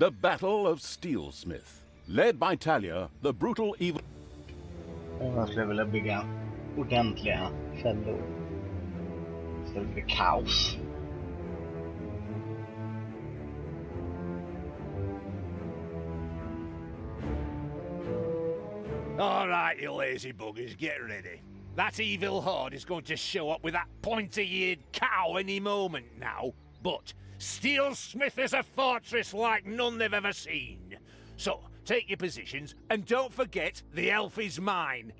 The Battle of Steelsmith. Led by Talia, the brutal evil... Jag skulle vilja bygga ordentliga fällor. Istället för kaos. All right, you lazy buggers, get ready. That evil horde is going to show up with that pointy-eared cow any moment now. But Steelsmith is a fortress like none they've ever seen. So, take your positions, and don't forget, the elf is mine.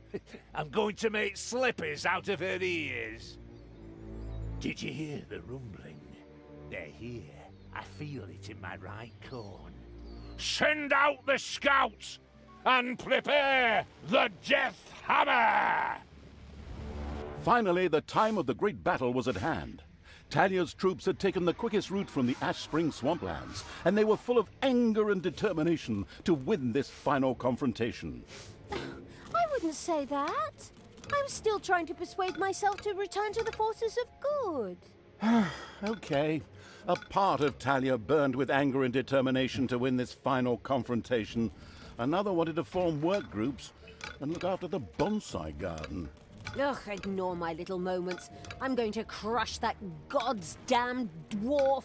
I'm going to make slippers out of her ears. Did you hear the rumbling? They're here. I feel it in my right corn. Send out the scouts! And prepare the Death Hammer! Finally, the time of the great battle was at hand. Talia's troops had taken the quickest route from the Ash Spring swamplands, and they were full of anger and determination to win this final confrontation. I wouldn't say that. I'm still trying to persuade myself to return to the forces of good. Okay. A part of Talia burned with anger and determination to win this final confrontation. Another wanted to form work groups and look after the bonsai garden. Ugh, ignore my little moments. I'm going to crush that god's damned dwarf.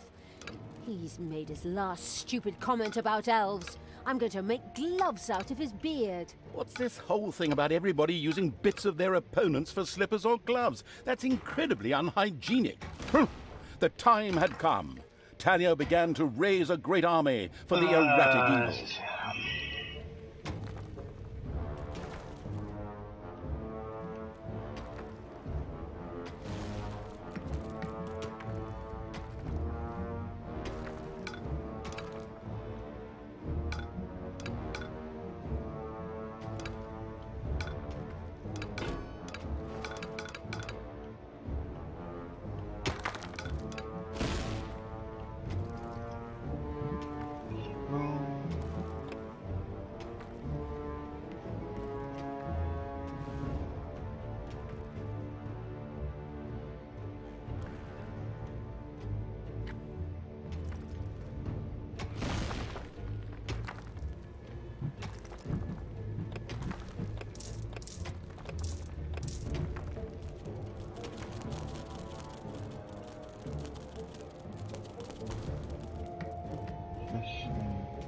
He's made his last stupid comment about elves. I'm going to make gloves out of his beard. What's this whole thing about everybody using bits of their opponents for slippers or gloves? That's incredibly unhygienic. The time had come. Talia began to raise a great army for the erratic evil.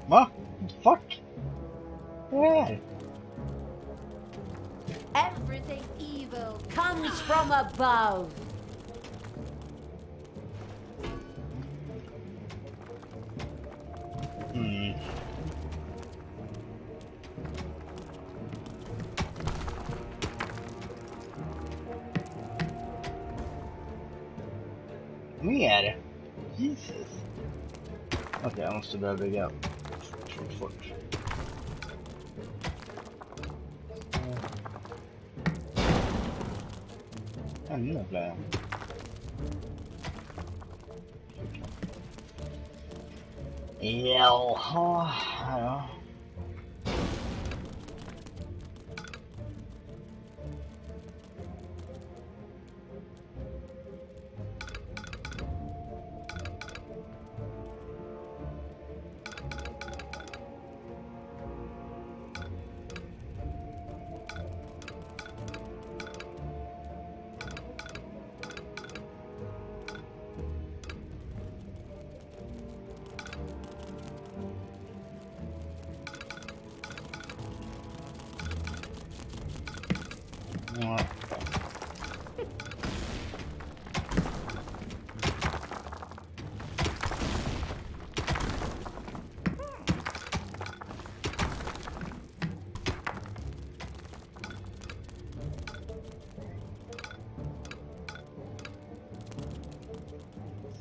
Va? Fuck? Where? Everything evil comes from above. Mer? Jesus. Okej, jag måste börja bygga fort. Ännu fler. Jaha, ja.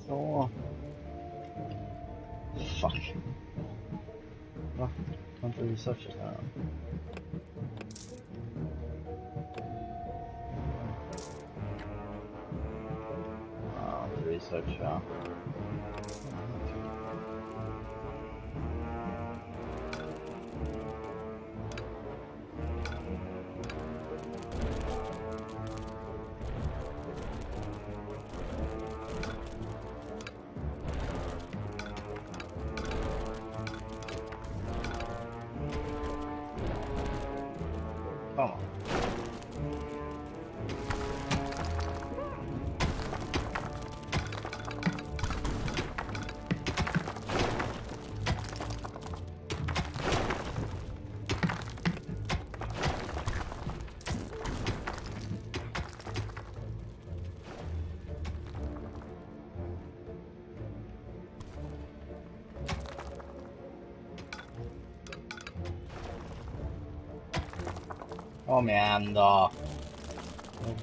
Så. Fuck. Va? Jag har inte researchat här. Ja, inte researcha. Kom igen då.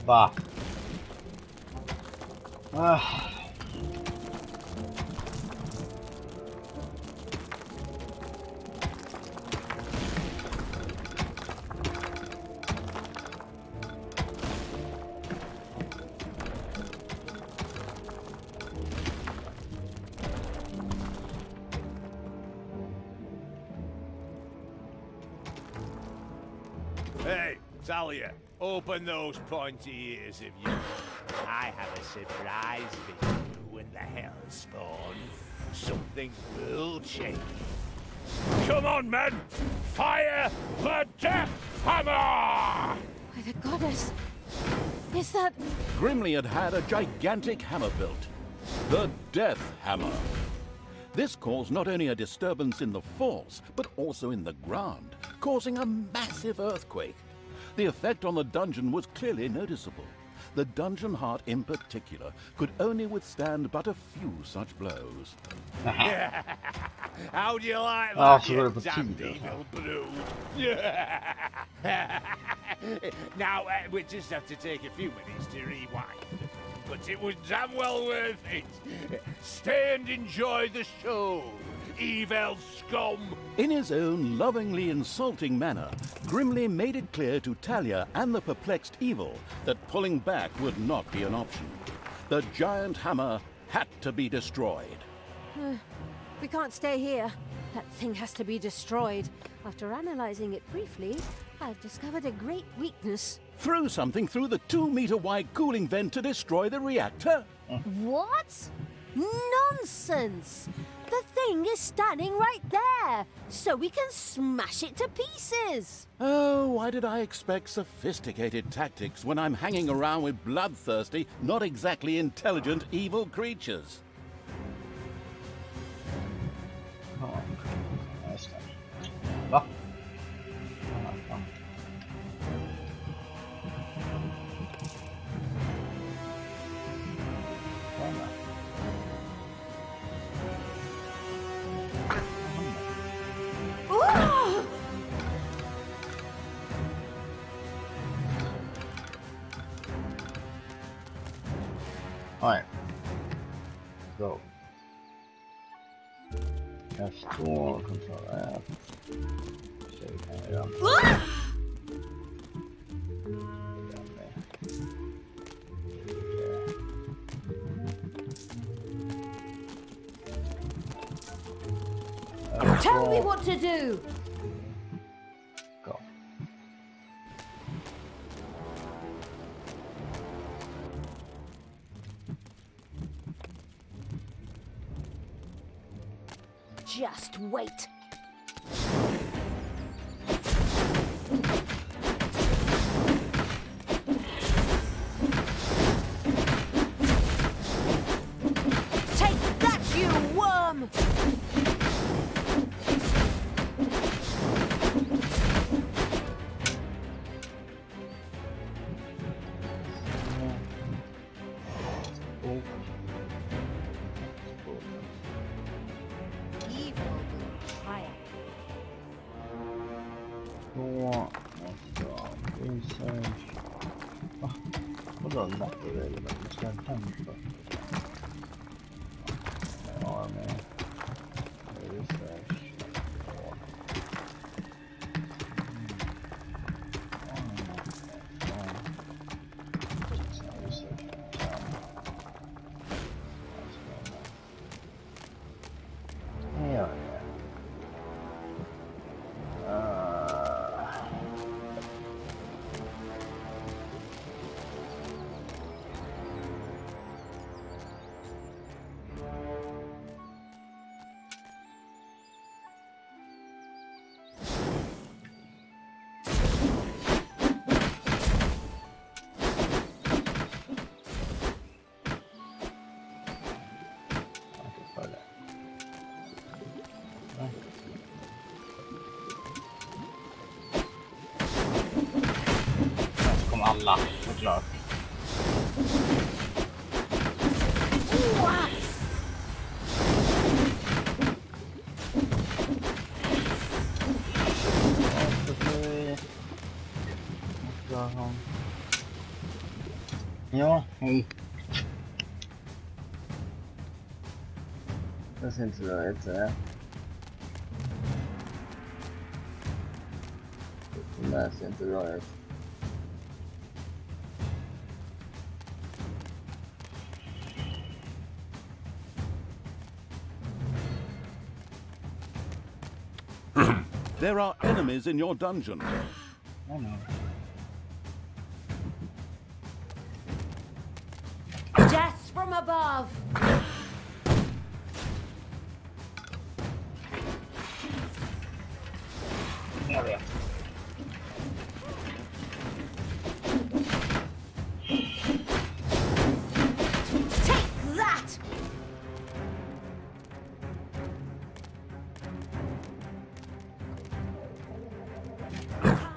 Va? Hey, Talia, open those pointy ears of yours. I have a surprise for you when the Hellspawn. Something will change. Come on, men! Fire the Death Hammer! By the goddess! Is that... Grimly had had a gigantic hammer built. The Death Hammer. This caused not only a disturbance in the falls, but also in the ground, causing a massive earthquake. The effect on the dungeon was clearly noticeable. The dungeon heart in particular could only withstand but a few such blows. How do you like Oh, that, så you var det på damned tid, evil brood? Now, we just have to take a few minutes to rewind. But it was damn well worth it. Stay and enjoy the show, evil scum. In his own lovingly insulting manner, Grimly made it clear to Talia and the perplexed evil that pulling back would not be an option. The giant hammer had to be destroyed. We can't stay here. That thing has to be destroyed. After analyzing it briefly, I've discovered a great weakness. Throw something through the 2-meter-wide cooling vent to destroy the reactor? What? Nonsense! The thing is standing right there, so we can smash it to pieces! Oh, why did I expect sophisticated tactics when I'm hanging around with bloodthirsty, not exactly intelligent evil creatures? Va? Alright. Go. F2, control F. Save här. Tell me what to do! Go. Just wait. Take that, you worm! Evil will triumph. Research. Vadå lateral? Vi ska hämta. Army. Research. Ja. Kom alla, såklart. Ja, hej. Det ser inte så bra ut. Det ser inte bra ut. There are enemies in your dungeon. I know. Death from above! Jag vet. Take that!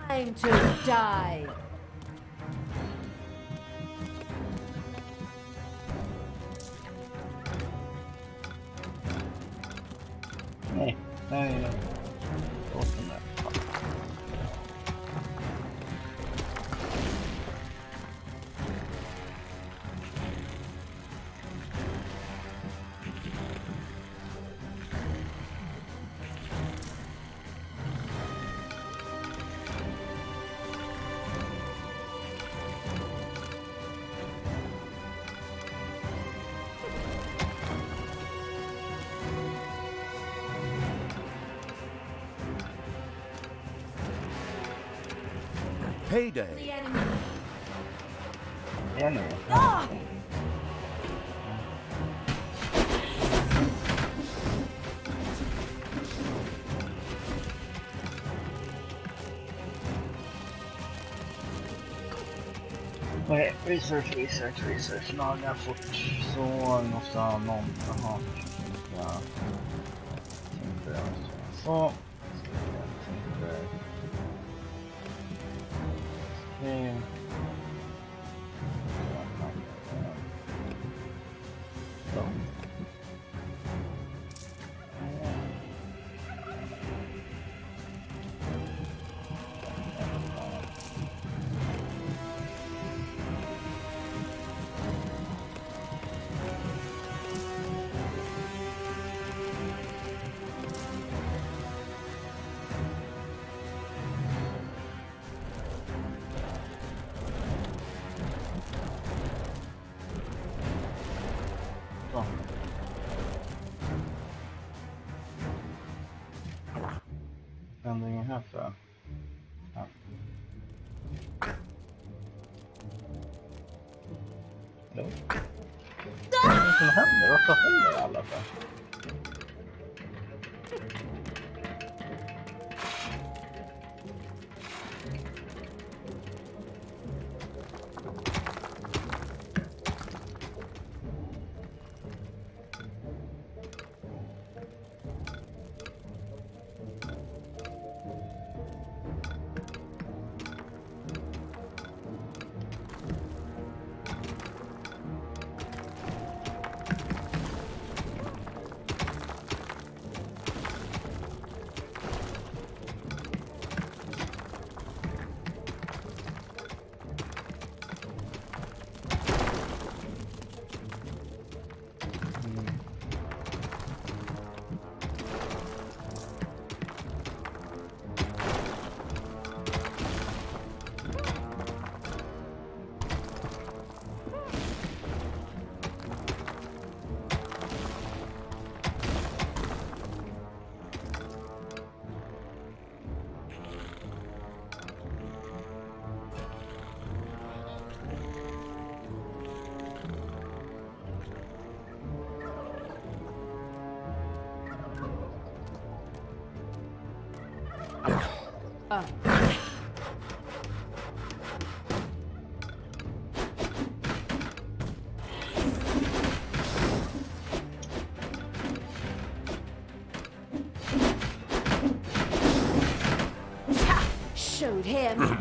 Time to die! Nej, nej. Låt den där. Payday. The enemy. Ja, nu. Ah! Okej, research. Laga fort. Så måste ha någon. Jaha. Ja. Inte så. Händer inget här för. Ja. Hallå? Vad är det som händer? Varför händer alla för? Showed him.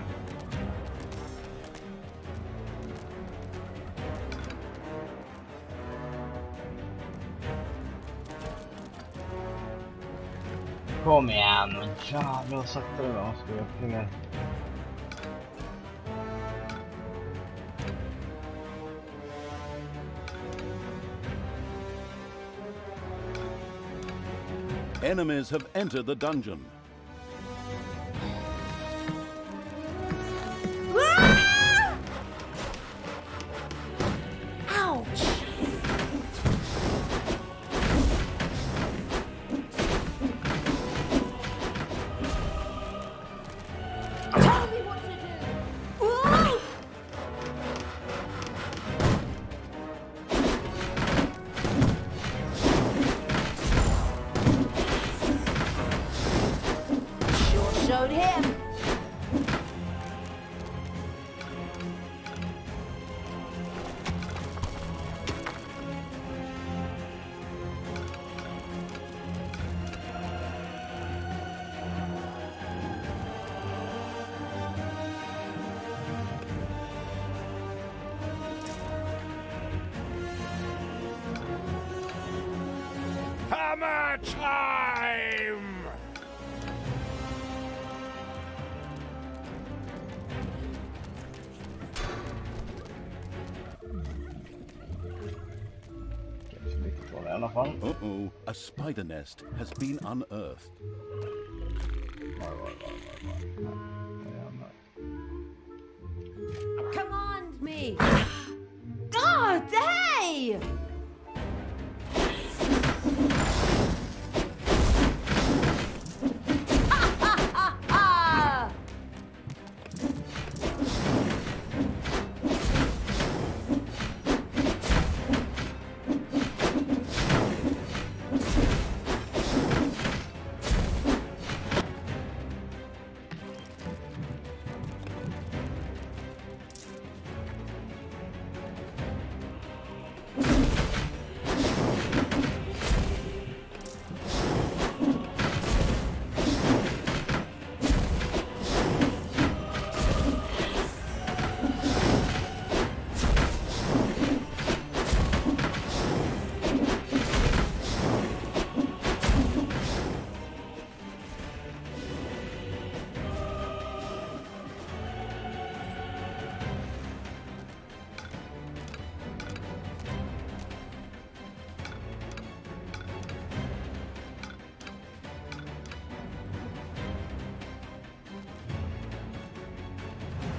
Kom igen, jävlar sakta det var. Ska jag flyga? Enemies have entered the dungeon. Ah! Ouch! Tell me what to do! Ooh! Sure showed him. Hammer time! Känns mycket från i alla fall. Uh-oh, a spider nest has been unearthed. Var. Command me! God, hey! Ha ha ha ha!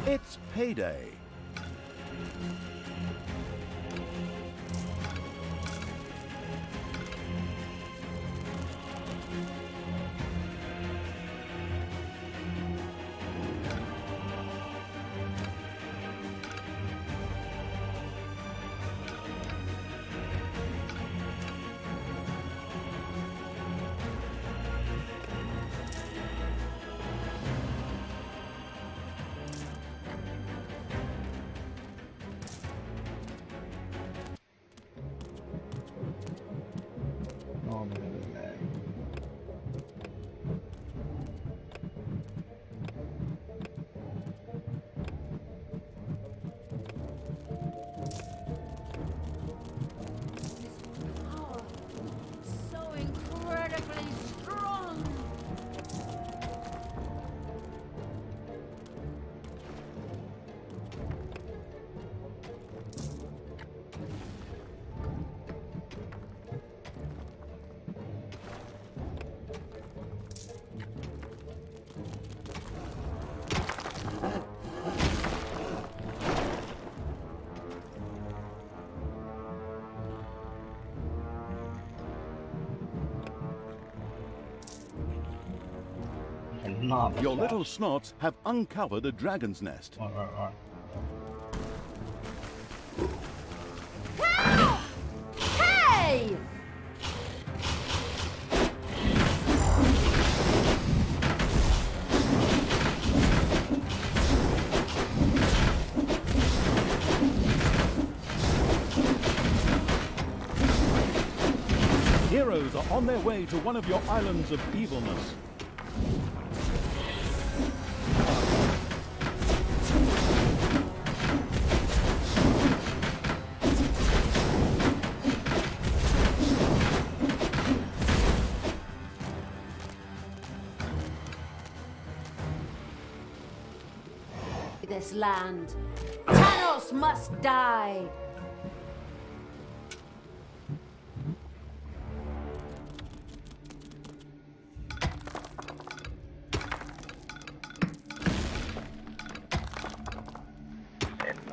It's payday. Power. So incredibly strong. Your little snots have uncovered a dragon's nest. Right. Help! Hey! Heroes are on their way to one of your islands of evilness. This land. Thanos must die!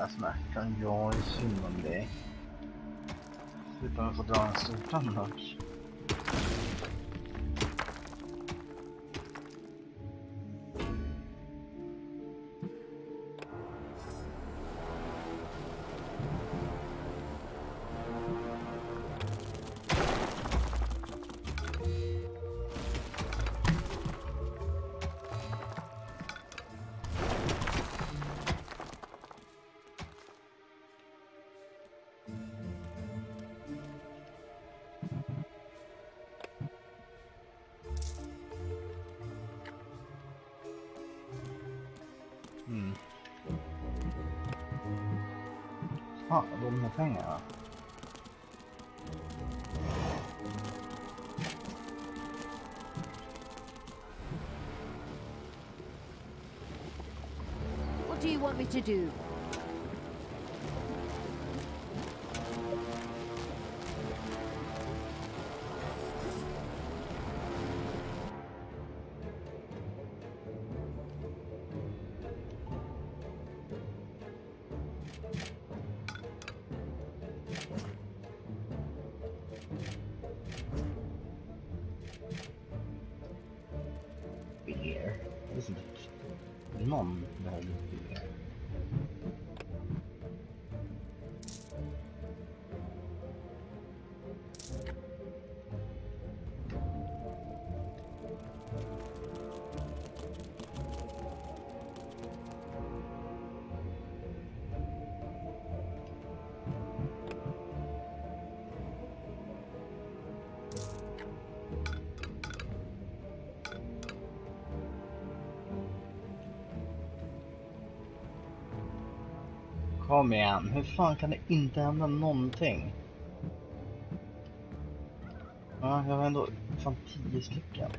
mera smärtan. Jag är synd om dig. Utan att få dra en stor annars. Ja, de här pengarna. What do you want me to do? Beer. Isn't it? Någon behöver beer. Kom igen, hur fan kan det inte hända någonting? Ja, jag har ändå fan 10 stycken.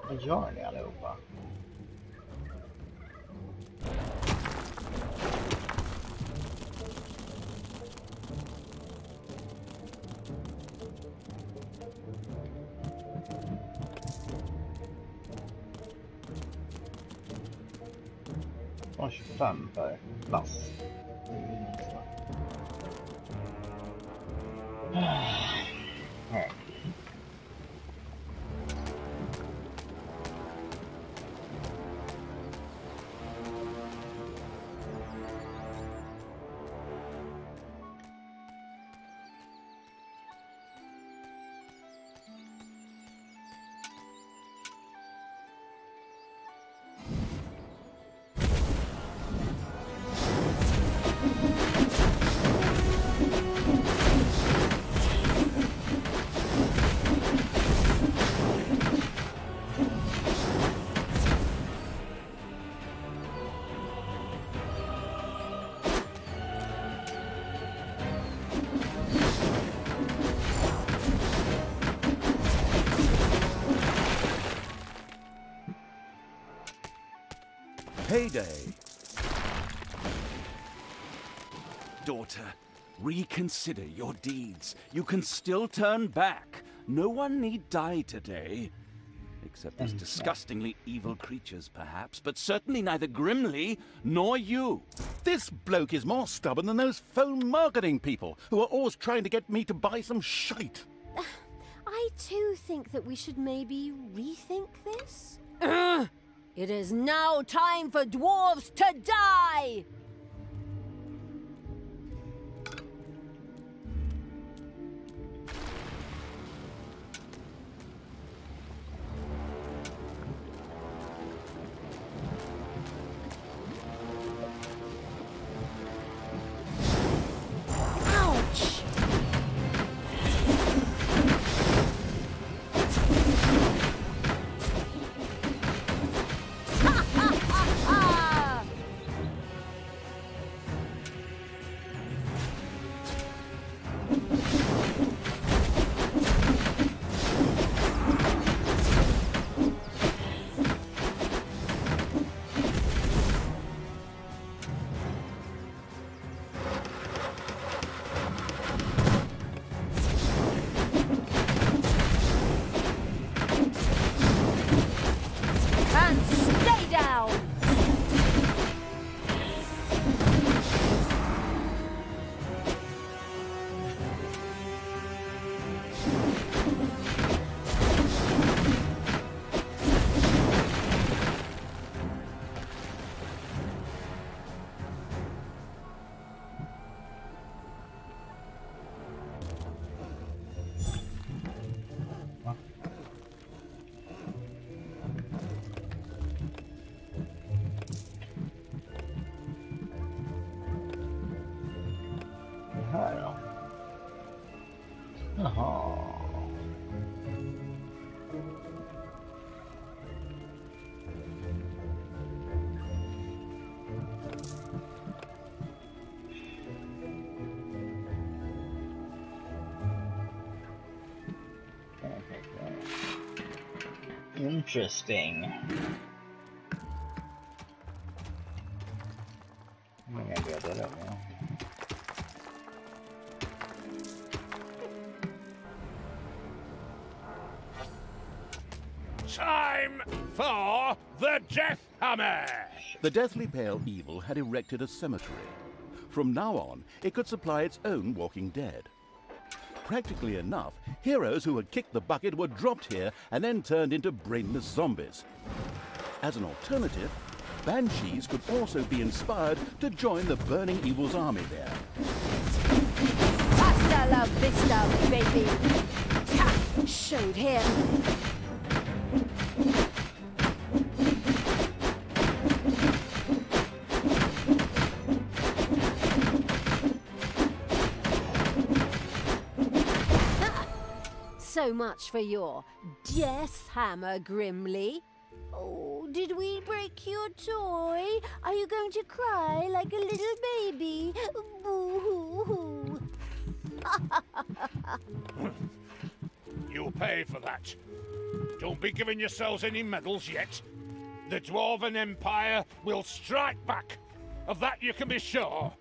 Vad gör ni allihopa? Från 25 per plats. Nej. Payday. Daughter, reconsider your deeds. You can still turn back. No one need die today. Except these disgustingly evil creatures, perhaps, but certainly neither Grimly nor you. This bloke is more stubborn than those phone marketing people who are always trying to get me to buy some shite. I too think that we should maybe rethink this. It is now time for dwarves to die! Ouch! Jaha. Interesting. I'm gonna go that up now. Time for the Death Hammer! The Deathly Pale Evil had erected a cemetery. From now on, it could supply its own walking dead. Practically enough, heroes who had kicked the bucket were dropped here and then turned into brainless zombies. As an alternative, banshees could also be inspired to join the Burning Evil's army there. Hasta la vista, baby! Ha! Showed him! So much for your death hammer, Grimly. Oh, did we break your toy? Are you going to cry like a little baby? Boo-hoo-hoo. You'll pay for that. Don't be giving yourselves any medals yet. The Dwarven Empire will strike back. Of that you can be sure.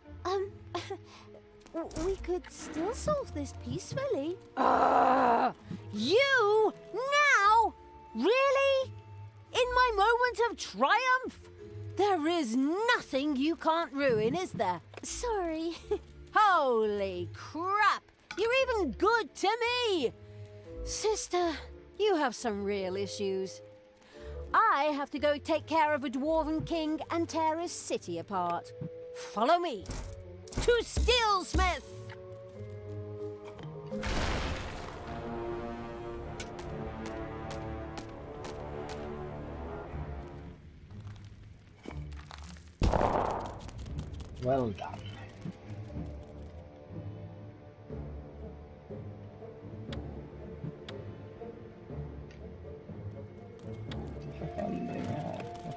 We could still solve this peacefully. You? Now? Really? In my moment of triumph? There is nothing you can't ruin, is there? Sorry. Holy crap! You're even good to me! Sister, you have some real issues. I have to go take care of a Dwarven king and tear his city apart. Follow me to Steelsmith! Well done.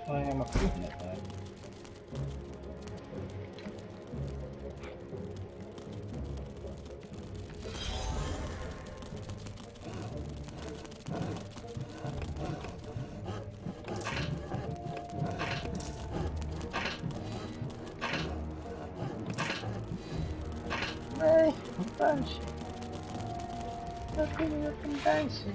Varför är jag maskinen här? Nej, Banshee. Jag kommer upp en Banshee.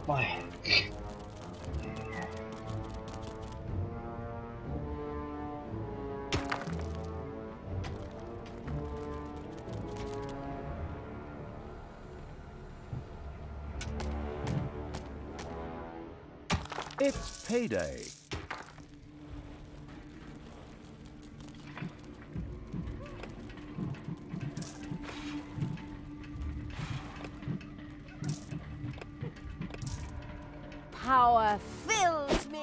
Why? It's payday. Power fills me!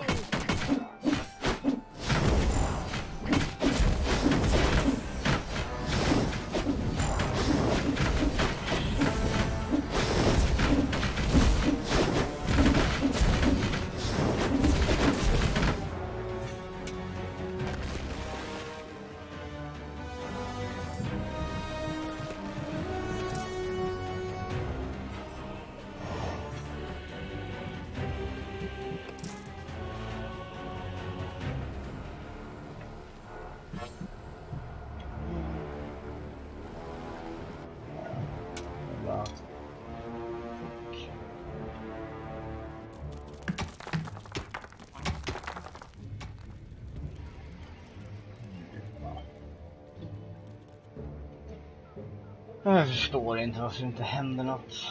Jag förstår inte varför det inte händer något.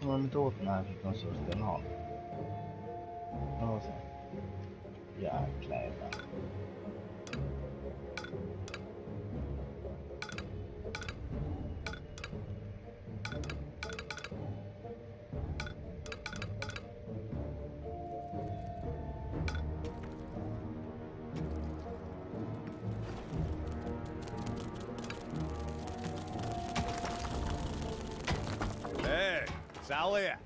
Kommer de inte åt den här fick de så ska den ha. Ja, så. Jäklar. Hey, Talia,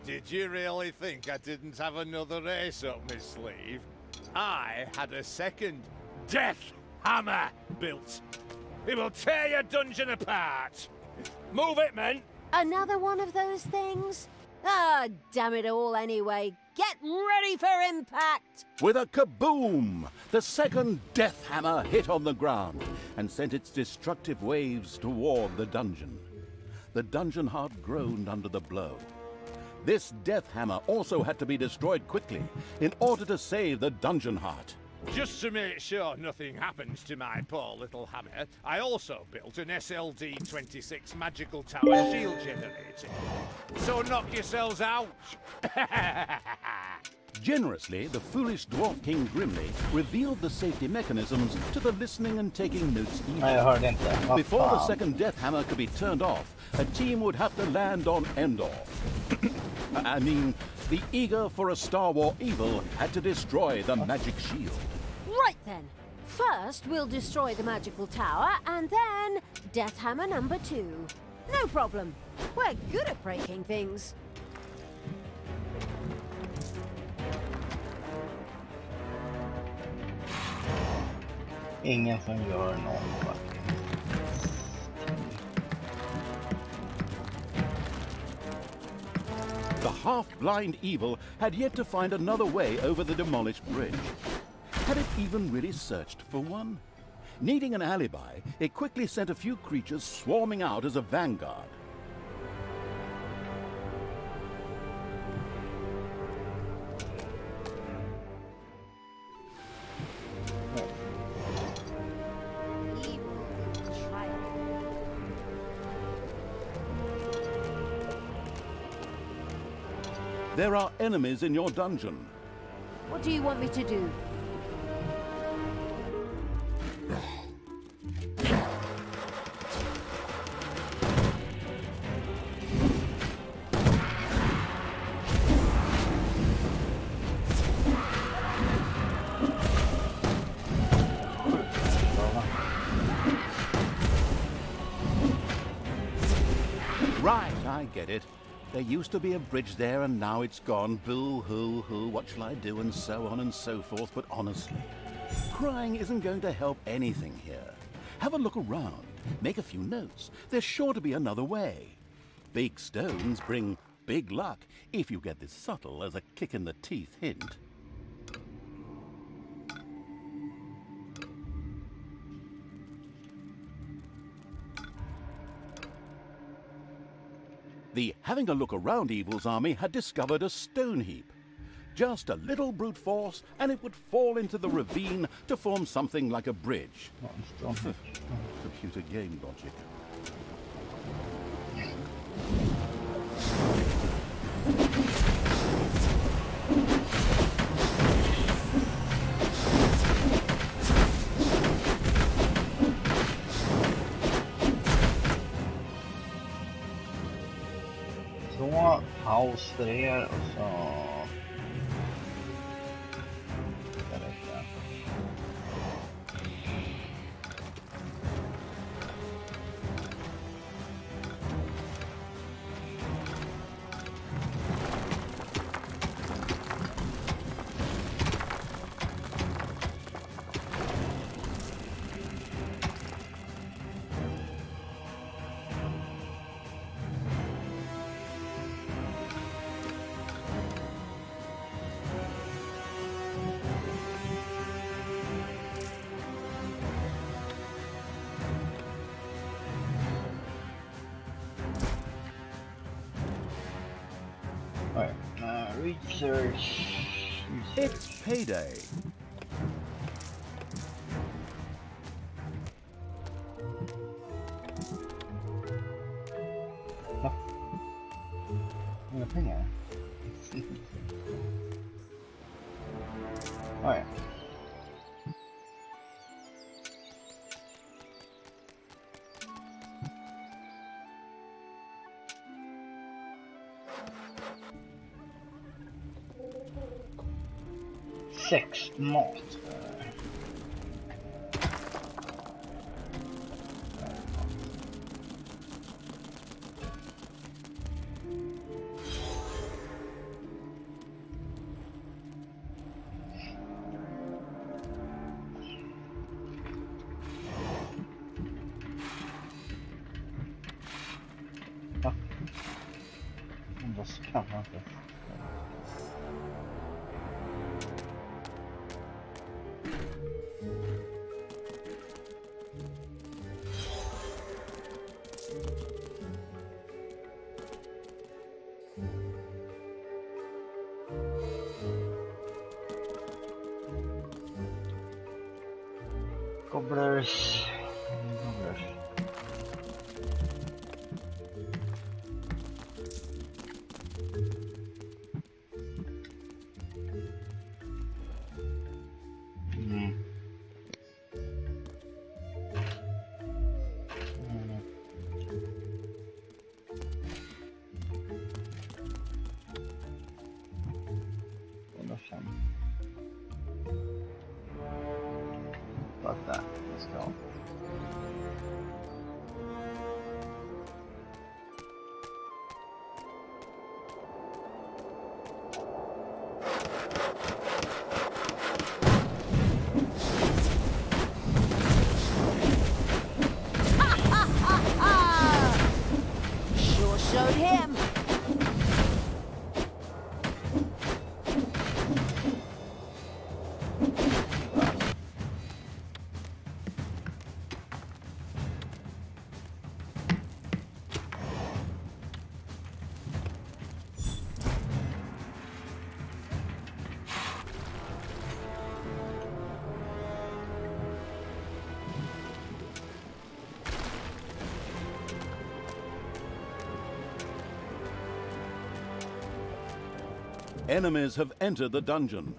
did you really think I didn't have another ace up my sleeve? I had a second Death Hammer built. It will tear your dungeon apart. Move it, men! Another one of those things? Ah, damn it all anyway. Get ready for impact! With a kaboom! The second death hammer hit on the ground and sent its destructive waves toward the dungeon. The dungeon heart groaned under the blow. This death hammer also had to be destroyed quickly in order to save the dungeon heart. Just to make sure nothing happens to my poor little hammer, I also built an SLD-26 magical tower shield generator. So knock yourselves out! Generously, the foolish Dwarf King Grimly revealed the safety mechanisms to the listening and taking notes Nej, evil. jag hörde inte. Vad Before the fan? second death hammer could be turned off, a team would have to land on Endor. I mean, the eager for a Star War evil had to destroy the magic shield. Right then. First, we'll destroy the magical tower, and then Death Hammer number 2. No problem. We're good at breaking things. Ingen som gör något. The half-blind evil had yet to find another way over the demolished bridge. Had it even really searched for one? Needing an alibi, it quickly sent a few creatures swarming out as a vanguard. Evil child. There are enemies in your dungeon. What do you want me to do? Right, I get it. There used to be a bridge there and now it's gone. Boo, hoo, hoo, what shall I do, and so on and so forth. But honestly, crying isn't going to help anything here. Have a look around. Make a few notes. There's sure to be another way. Big stones bring big luck if you get this subtle as a kick-in-the-teeth hint. The having a look around evil's army had discovered a stone heap. Just a little brute force, and it would fall into the ravine to form something like a bridge. Computer game logic. Så, paus för er och så... Ska räcka. Right, research. It's payday. dina pengar? Oh ja. Sex mat. Das kan man inte. Gobblers. Fuck that. Let's go. Sure showed him. Enemies have entered the dungeon.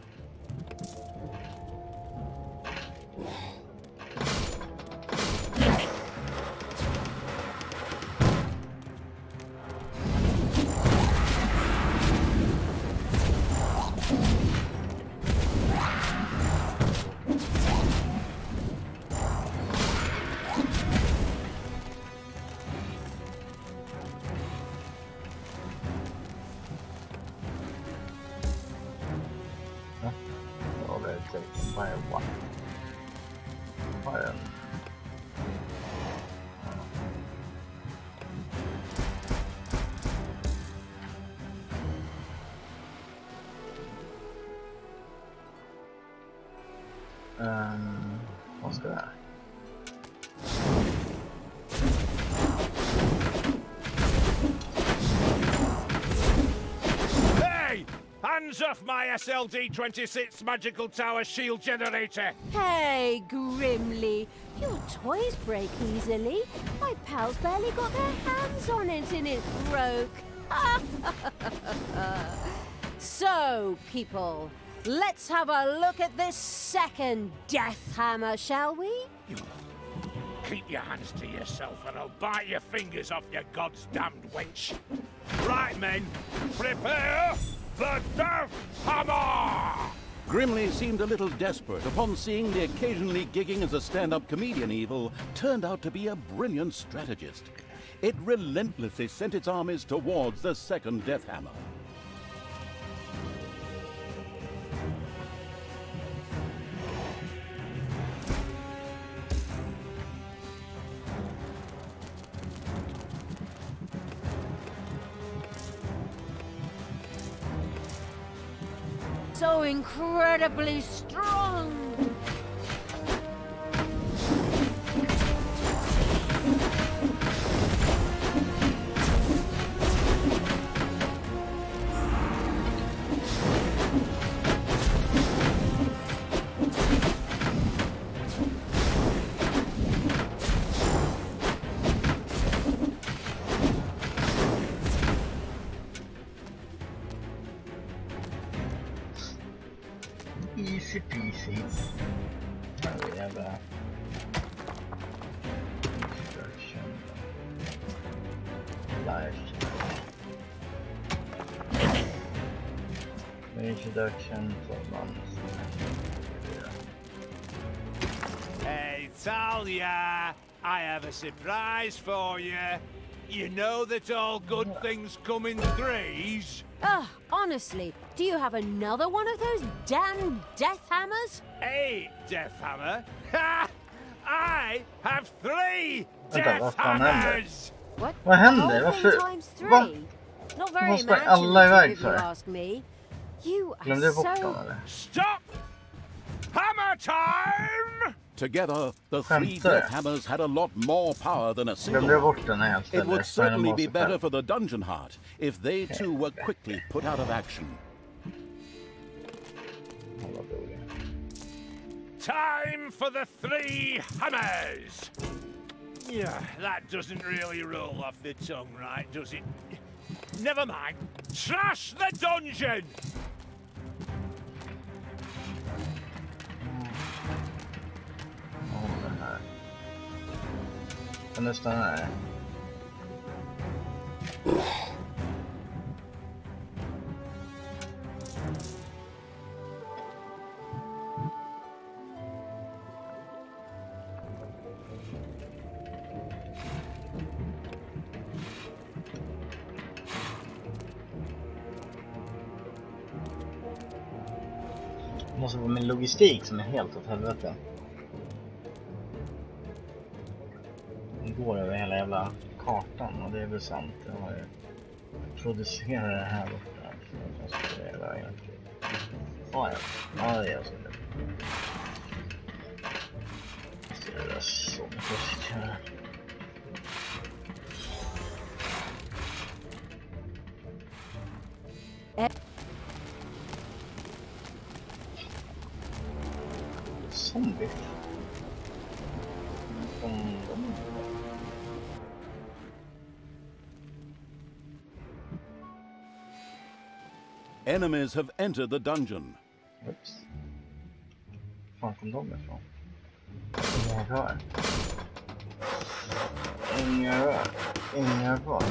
Vad ska det här? Hey! Hands off my SLD-26 magical tower shield generator! Hey, Grimly. Your toys break easily. My pals barely got their hands on it and it broke. So, people, let's have a look at this second death hammer, shall we? Keep your hands to yourself and I'll bite your fingers off, you god's damned wench. Right, men, prepare the death hammer! Grimly seemed a little desperate upon seeing the occasionally gigging as a stand-up comedian evil turned out to be a brilliant strategist. It relentlessly sent its armies towards the second death hammer. So incredibly strong. Precis. Här är jävla... Instruction. Life. Introduction for months. Hey, Talia, I have a surprise for you. You know that all good things come in threes? Ugh, honestly, do you have another one of those damn death hammers? A death hammer? Ha! I have 3 Vänta, death vad fan händer? hammers! What? Vad händer? The whole Varför- thing times 3? Va? Not very Vad sprang alla imaginative iväg if you för? ask me. You Glömde are jag bort dem so... eller? Stop! Hammer time! Together, the 3 Skämtar death jag? hammers had a lot more power than a Glömde single jag one. bort den helt It eller? would certainly be better för... for the Dungeon Heart if they too were quickly put out of action. Time for the 3 hammers! Yeah, that doesn't really roll off the tongue, right, does it? Never mind. Trash the dungeon! Den här. Den nästan här. Det måste vara min logistik som är helt åt helvete. Det går över hela jävla kartan och det är väl sant. Jag har ju producerat det här borta. Så jag ska det hela vägen. Ja, det är så. Jag ska göra så först här. Zombie. Enemies have entered the dungeon. Oops. Var kom de ifrån? Inga rör. Inga rör. Inga rör.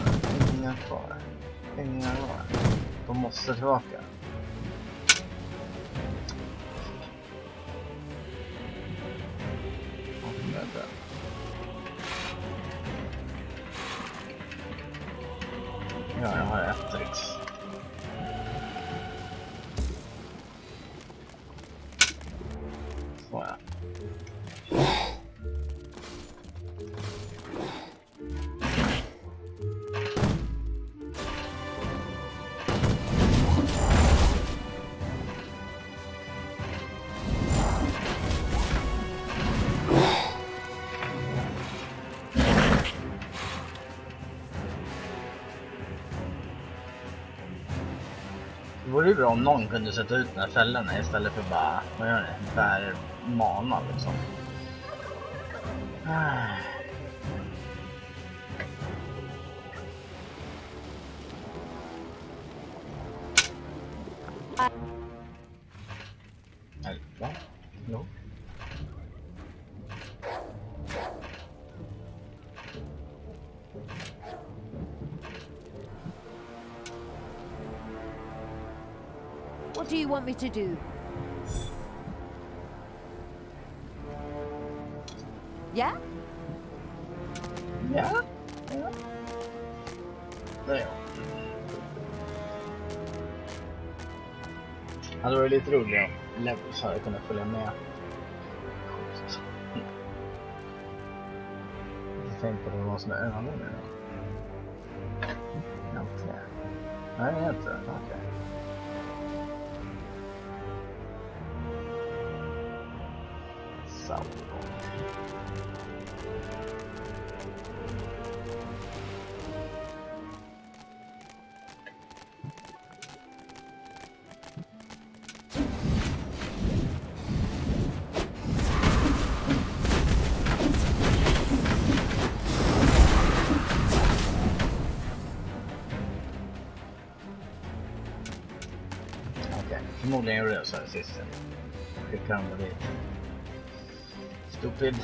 Inga rör. Inga rör. De måste tillbaka. Ja, jag har ett tricks. Så ja. Det vore ju bra om någon kunde sätta ut den här fällorna istället för bara, vad gör det? Bär mana liksom. Nej, va? Jo. What do you want me to do? Yeah? Ja. Ja. Där ja. Hade varit lite roligare om Levels hade kunnat följa med. Jag tänkte på vad som är ögonen nu då. Inte. Nej, inte. Okej. Sauron. Okej, förmodligen gjorde jag så här sist. fick hamna dit. Stupid.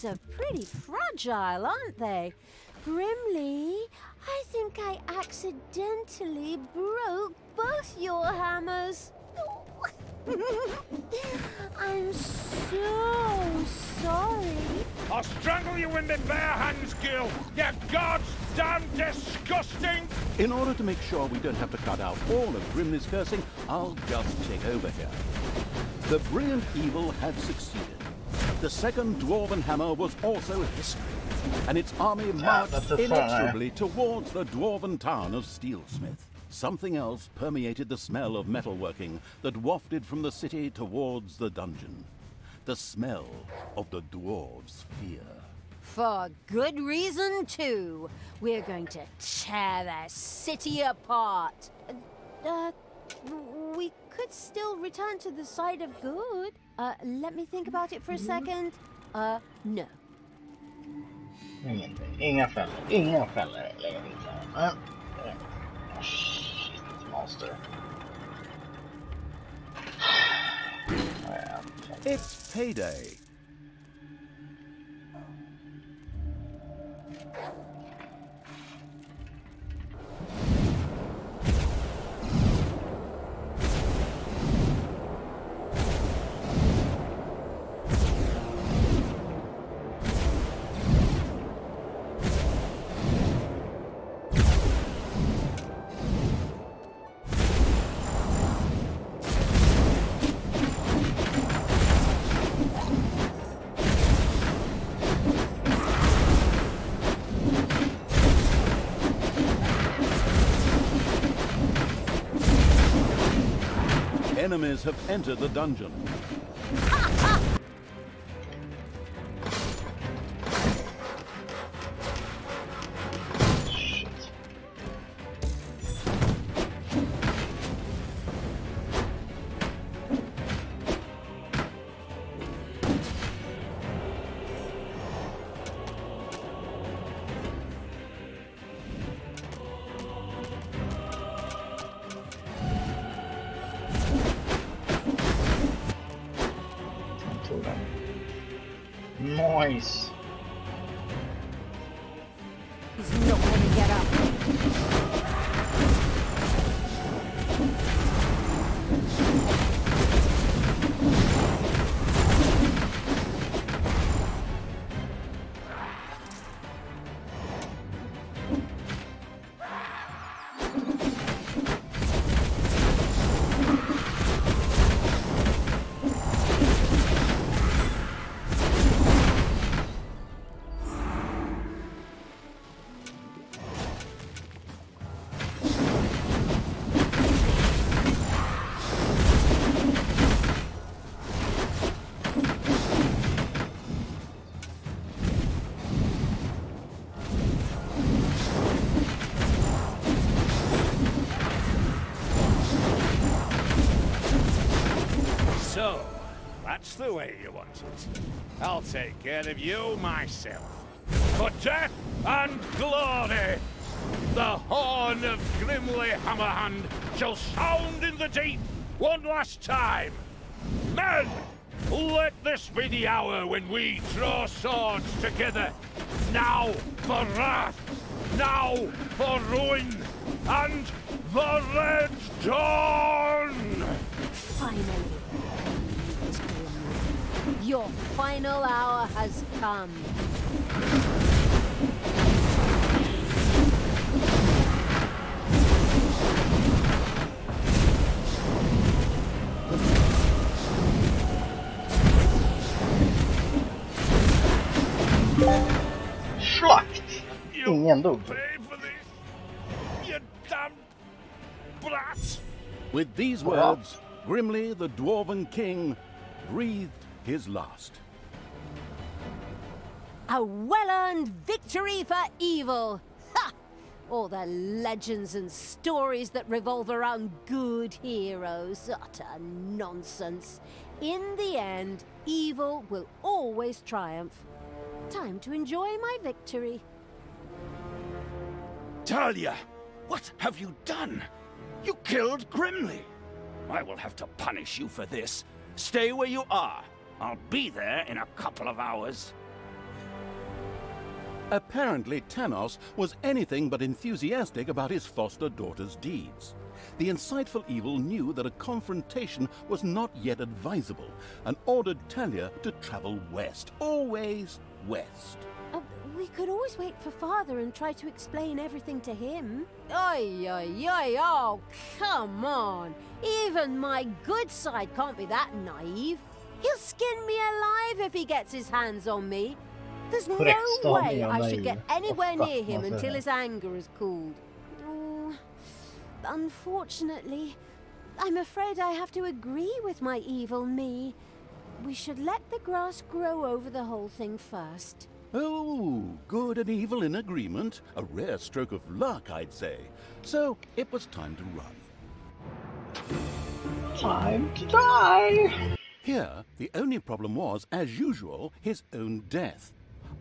Are pretty fragile, aren't they? Grimly, I think I accidentally broke both your hammers. I'm so sorry. I'll strangle you in my bare hands, girl! You goddamn disgusting! In order to make sure we don't have to cut out all of Grimly's cursing, I'll just take over here. The brilliant evil had succeeded. The second Dwarven hammer was also history, and its army marched inexorably towards the Dwarven town of Steelsmith. Something else permeated the smell of metalworking that wafted from the city towards the dungeon. The smell of the dwarves' fear. For good reason, too. We're going to tear their city apart. We could still return to the side of good. Let me think about it for a second. No. Inga fällor lägger vi klara. Shit, monster. It's payday. Enemies have entered the dungeon. Nice. He's not gonna get up. So, that's the way you want it. I'll take care of you myself. For death and glory, the horn of Grimly Hammerhand shall sound in the deep one last time. Men, let this be the hour when we draw swords together. Now for wrath, now for ruin, and the Red Dawn! Finally. Your final hour has come. Slakt! Ingen dog. You damn brat! With these words, Grimly, the Dwarven king, breathed his last. A well-earned victory for evil! Ha! All the legends and stories that revolve around good heroes. Utter nonsense. In the end, evil will always triumph. Time to enjoy my victory. Talia, what have you done? You killed Grimly. I will have to punish you for this. Stay where you are. I'll be there in a couple of hours. Apparently, Tanos was anything but enthusiastic about his foster daughter's deeds. The insightful evil knew that a confrontation was not yet advisable and ordered Talia to travel west, always west. We could always wait for Father and try to explain everything to him. Oi, oi, oi, oh, come on. Even my good side can't be that naive. He'll skin me alive if he gets his hands on me. There's no way I should get anywhere near him until his anger is cooled. Oh, unfortunately, I'm afraid I have to agree with my evil me. We should let the grass grow over the whole thing first. Oh, good and evil in agreement. A rare stroke of luck, I'd say. So it was time to run. Time to die! Here, the only problem was, as usual, his own death.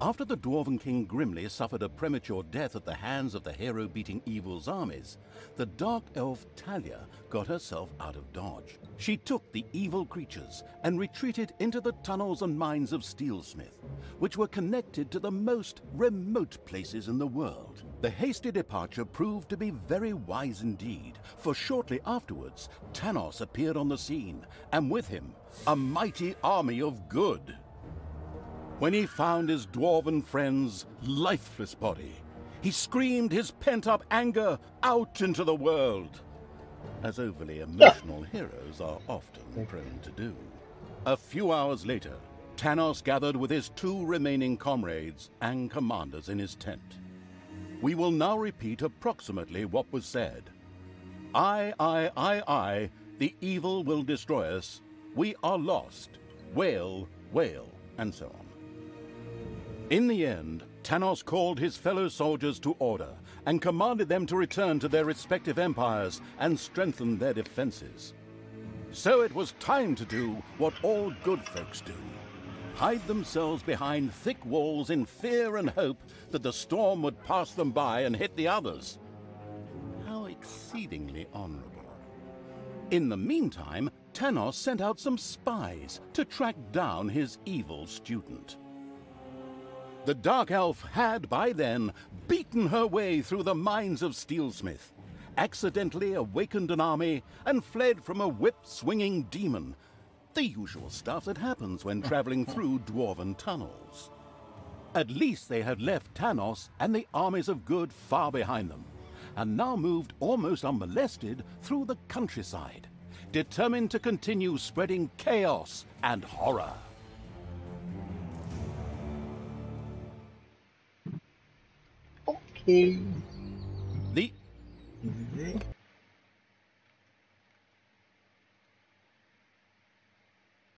After the Dwarven King Grimly suffered a premature death at the hands of the hero-beating evil's armies, the dark elf Talia got herself out of dodge. She took the evil creatures and retreated into the tunnels and mines of Steelsmith, which were connected to the most remote places in the world. The hasty departure proved to be very wise indeed, for shortly afterwards, Tanos appeared on the scene, and with him, a mighty army of good. When he found his dwarven friend's lifeless body, he screamed his pent-up anger out into the world, as overly emotional heroes are often prone to do. A few hours later, Tanos gathered with his 2 remaining comrades and commanders in his tent. We will now repeat approximately what was said. I, the evil will destroy us. We are lost. Wail, wail, and so on. In the end, Tanos called his fellow soldiers to order and commanded them to return to their respective empires and strengthen their defenses. So it was time to do what all good folks do: hide themselves behind thick walls in fear and hope that the storm would pass them by and hit the others. How exceedingly honorable. In the meantime, Tanos sent out some spies to track down his evil student. The Dark Elf had, by then, beaten her way through the mines of Steelsmith, accidentally awakened an army, and fled from a whip-swinging demon. The usual stuff that happens when traveling through dwarven tunnels. At least they had left Tanos and the armies of good far behind them, and now moved almost unmolested through the countryside, determined to continue spreading chaos and horror. Okay. The